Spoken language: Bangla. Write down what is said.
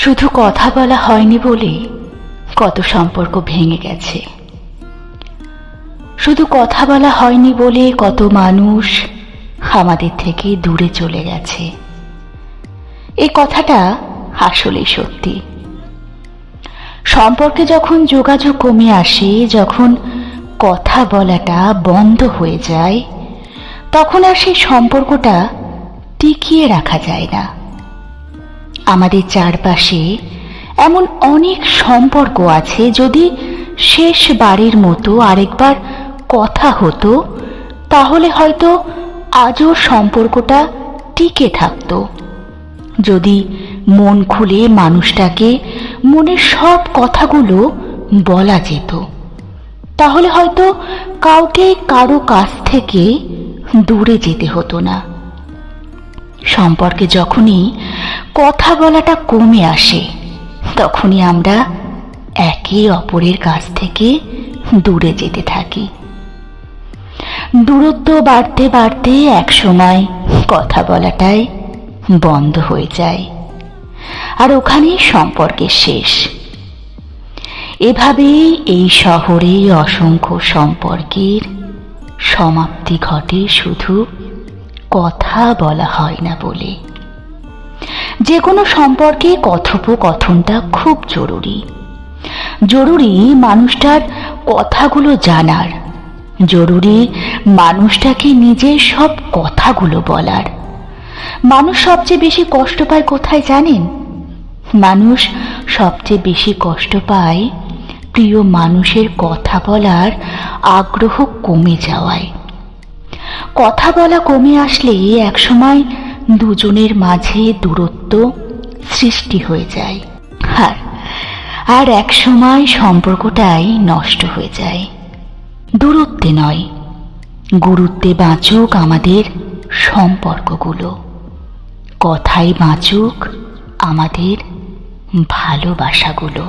শুধু কথা বলা হয়নি বলে কত সম্পর্ক ভেঙে গেছে। শুধু কথা বলা হয়নি বলে কত মানুষ আমাদের থেকে দূরে চলে গেছে। এই কথাটা আসলেই সত্যি। সম্পর্কে যখন যোগাযোগ কমে আসে, যখন কথা বলাটা বন্ধ হয়ে যায়, তখন আর সেই সম্পর্কটা টিকিয়ে রাখা যায় না। আমাদের চারপাশে এমন অনেক সম্পর্ক আছে, যদি শেষবারের মতো আরেকবার কথা হতো তাহলে হয়তো আজও সম্পর্কটা টিকে থাকতো। যদি মন খুলে মানুষটাকে মনের সব কথাগুলো বলা যেত, তাহলে হয়তো কাউকে কারো কাছ থেকে দূরে যেতে হতো না। সম্পর্কে যখনই কথা বলাটা কমে আসে, তখনই আমরা একে অপরের কাছ থেকে দূরে যেতে থাকি। দূরত্ব বাড়তে বাড়তে একসময় কথা বলাটাই বন্ধ হয়ে যায়, আর ওখানেই সম্পর্কের শেষ। এভাবেই এই শহরে অসংখ্য সম্পর্কের সমাপ্তি ঘটে, শুধু কথা বলা হয় না বলে। যে কোনো সম্পর্কে কথোপকথনটা খুব জরুরি। জরুরি মানুষটার কথাগুলো জানার, জরুরি মানুষটাকে নিজের সব কথাগুলো বলার। মানুষ সবচেয়ে বেশি কষ্ট পায় কোথায় জানেন? মানুষ সবচেয়ে বেশি কষ্ট পায় প্রিয় মানুষের কথা বলার আগ্রহ কমে যাওয়ায়। কথা বলা কমে আসলে একসময় দুজনের মাঝে দূরত্ব সৃষ্টি হয়ে যায়, আর এক সময় সম্পর্কটাই নষ্ট হয়ে যায়। দূরত্বে নয়, গুরুত্বে বাঁচুক আমাদের সম্পর্কগুলো, কথায় বাঁচুক আমাদের ভালোবাসাগুলো।